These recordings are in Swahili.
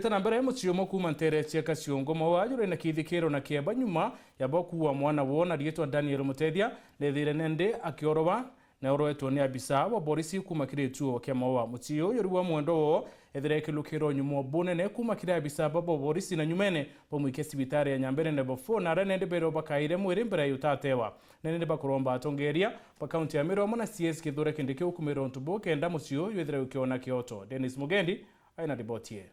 Tana mbere muciomo kuma ntere cieka ciongo mawajure na kithikiro na kieba nyuma ya boku wa mwana wona rietwa Daniel Mutethia nethire nende akioroba na oroetwo ni abisa wa borisi kuma kiretuo kia mawa mucio yoriwa mwendo wo ethire kilukiro nyumo bunene kuma kire abisa babo borisi na nyumene pomwike sibitari ya nyambere ne bofo na rene bero bakaire mwire mbere yutatewa nende bakuromba atongeria pa county ya Miromo na CS Kithure Kindiki ukumiro ntubo kenda mucio yethire ukiona Kyoto. Dennis Mugendi aina ribotie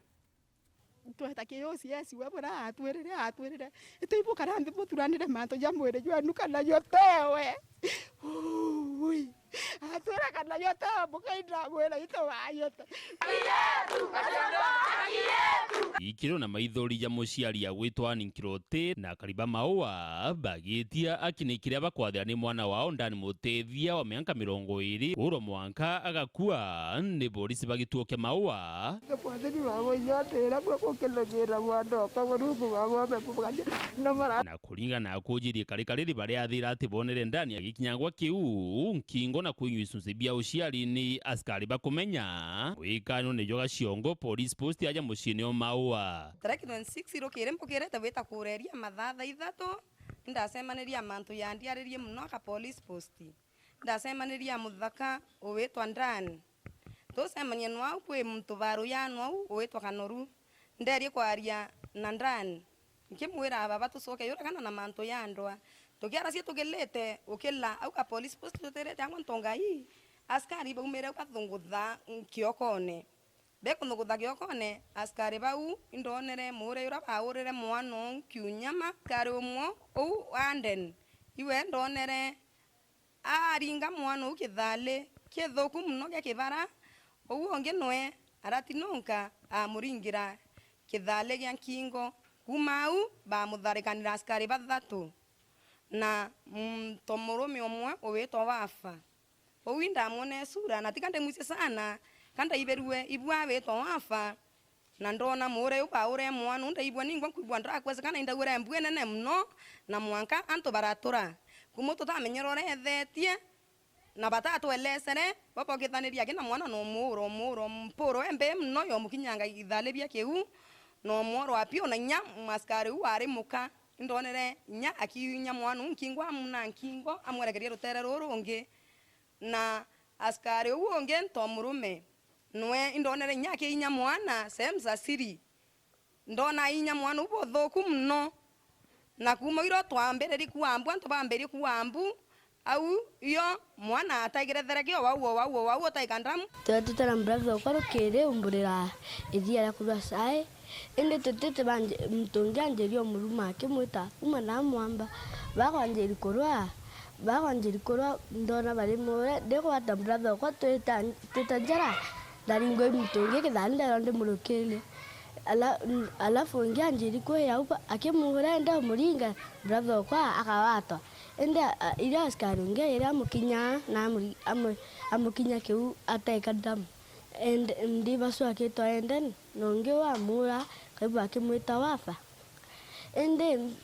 tweta kiyosi yesi wabura atwerere itibu karandi muturanire manto jamwere jwanu kana yotewe ui atwera kana yotewe mukaida mwera itowayote ikiro na maithori ya muciari agwitwa Ninkirote na Kariba Maua bagitia akinikire bakwathira ni mwana wao Dani Mutethia wa miaka 20 uro mwanka agakua ni borisi bagituo kia Maua na kuringana na kujirie karikariri baria athira ati bonere Dani agikinyagwa kiu nkingo na kunyuicunci bia uciari ni askari bakumenya wikano ni joga ciongo police post aja muciini o Maua tariki 26 irukire mpukirete wita kureria mathatha ithatu ndacemaniria mantu yandiaririe muno ka police post ndacemaniria muthaka uwitwa Dani tucemania nwau kwi muntu baru ya nwau uwitwa Kanoru nderie kwaria na Dani nkimwira baba tucoke yura kana na mantu ya ndwa tukiara cie tukilete ukila au ka police post tuterete angwa ntongai askari baumire kathungutha kiokone bekunthugutha kiokone askari bau indonere mure yura baurire mwana kiunyama kari umwo ou anden iwe ndonere aringa mwana ukithale kithuku muno gya kibara ou onge noe aratinonka amuringira kithale gya nkingo kumau bamutharikanira askari bathatu na tomurume omwe owetwa Wafa ou ndamwone sura na tikande muice sana kanda iberue ibwa wetwa Wafa na ndona mure uba ure mwana unda ibwa ningwa kwibwa ndakwese kana inda ure mbwene ne mno na mwanka anto baratura kumuto tamenyerore ethetie na batatu elesere bako githaniria kina mwana no muro mpuro embe mno yo mukinyanga ithale bia kiu no moro apio na nya maskari wari muka ndonere nya akinya mwana nkingwa amuna nkingo amweregeria rutere rurungi na askari uonge ntomurume nwe indonere nya kinya mwana semza siri ndona inya mwana ubothoku mno na kumoiro twambere kuambu anto bambere kuambu au yo mwana atagirethereke wao taikandamu tutara mbravo kwa kere umburira idia ya kuba sai ende tutete banje mtonganje rio muruma kimwita umana mwamba bakwanje rikorwa ndona bari more deko ata mbravo kwa tutanjara daringo mtonge kidanda ronde mulokele alafu nganje riko ya upa akimura enda muringa bravo kwa akawata enda ira askari nge ira mukinya na amukinya kiu ataikadam ndi basu akito enden nonge wa mura kaiba kimwita Wafa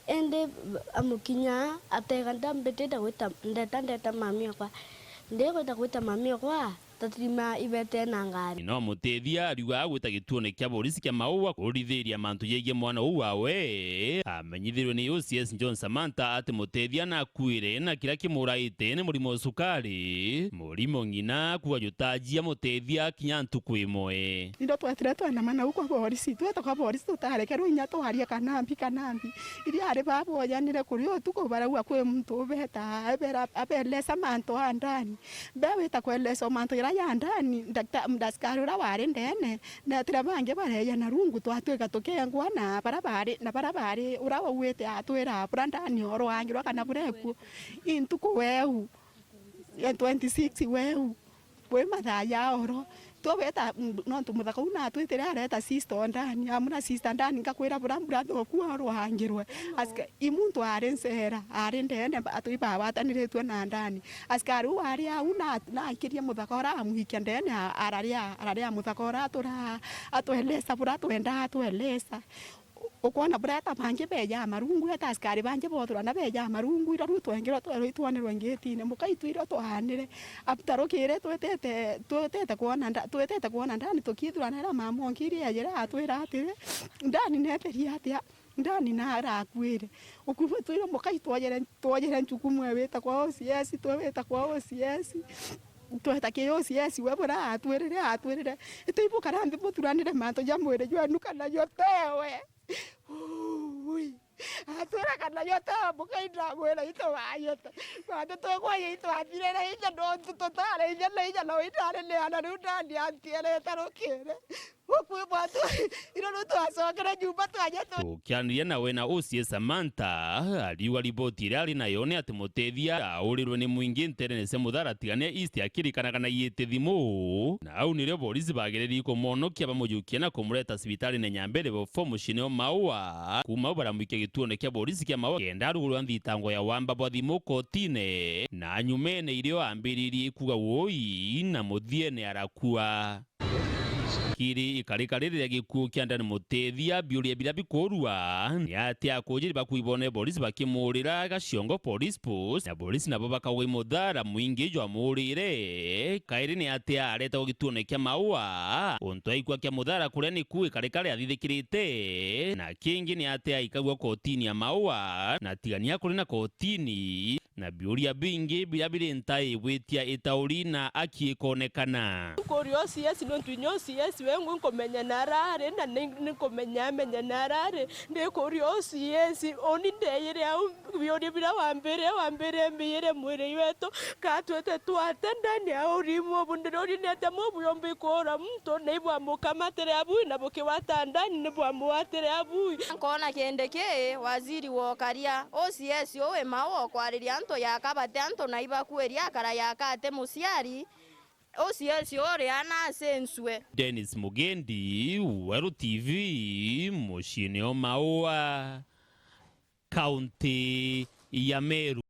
ende amukinya ataikadam beteta wita ndeta mami kwa ndeko takwita mami kwa tatrima ibete nangari no Mutethia ariwa agwita gituone kia borisi kia Maua kurithiria mantu yegie mwana u wawe amenyithirwe ni OCS John Samantha ati Mutethia na kuire na kira kimuraite ni murimo sukari murimo ngina kuwa jutajia Mutethia kinya ntuku imwe indo twatira twana mana uko borisi tweta kwa borisi tutarekerwo inya twaria kanambi iri ari babo yanire kuri otuko baragwa kwe muntu beta abelesa manto andani beweta kwelesa manto ya Dani mdaskari ura wari ndene na tirabange bareya na rungu twatweka tukengwa na barabari urawa wete atwera brandani oro wangirwa kana bureku intuko weu ya 26 weu we mathaya oro tweta no tumuthaka una twitira areta sister Dani amuna sister Dani ngakwira burambura thoku oro wangirwe aska imuntu arensera arendene atuiba wataniretwe na Dani askari wari una na kiria muthaka ora amuhikia ndene araria muthaka ora atwelesa bura twenda atwelesa ukona brata banje beja marungu eta askari banje bothura na beja marungu ira rutwengero twanirwo ngitine mukaitwira twahanire aptarokire twetete kuona ndani tukithurana na mama ngiri yajira atwira atire ndani netheria atia ndani na arakwire ukuva twira mukaitwajere nchukumwe weta kwa OCS tweta kwa OCS tweta ke OCS webora atwirire itibu karambi muturanire manto jamwire jwanu kana yotewe ui atwira kana yotewe mukaita mwira itwayota bado tokwaye itwathirere ija ndo tutotare ija no itare le ana rudandi antiere tarokere ukianiria nawe na OCS Samantha aliwa riboti iria ari nayo ni ati Mutethia aurirwe ni muingi nterenese muthara tigane East akirikanaga na yite thimu na au nirio polisi bagiririe kumuonokia bamuyukie na kumureta cibitari na nyambere bofo mucini o Maua kuma baramuikia gituone kia polisi kia Maua kenda ruguru thitango ya wamba bwa thimu kotine na nyumene irio ambiririe kuga woi na muthie ni arakua kiri ikarikariria gikuo kia ndani Mutethia biuria bila bikorua ni ati akujiri bakuibone polisi bakimurira Gaciongo police post na polisi nabo bakauga muthara mwingi jwa murire kairi ni ati areta gituone kia Maua onto aikwa kia muthara kuria ni ku ikarikari athithikirite na kingi ni ati aikagwa kotini ya Maua na tigania kuri na kotini na biuria bingi bila bili ntai witia itauri na akikonekana kurio OCS no twinyo OCS wengu nkomenya narare na nikomenya menya narare ndi kurio OCS oni ndeyire au biuria bila wambere mbire mwire wetu katwete twatenda ni aurimo bundori ni atamo buyombe kora mto neibwa mukamatere abu na boke watanda ni bwa muwatere abu nkona kendeke waziri wokaria OCS owe Maua kwariria anto yakabate anto naiba kweria kara yakate musiari OCS ore ana senswe. Dennis Mugendi, Weru TV, mucini o Maua, kaunti ya Meru.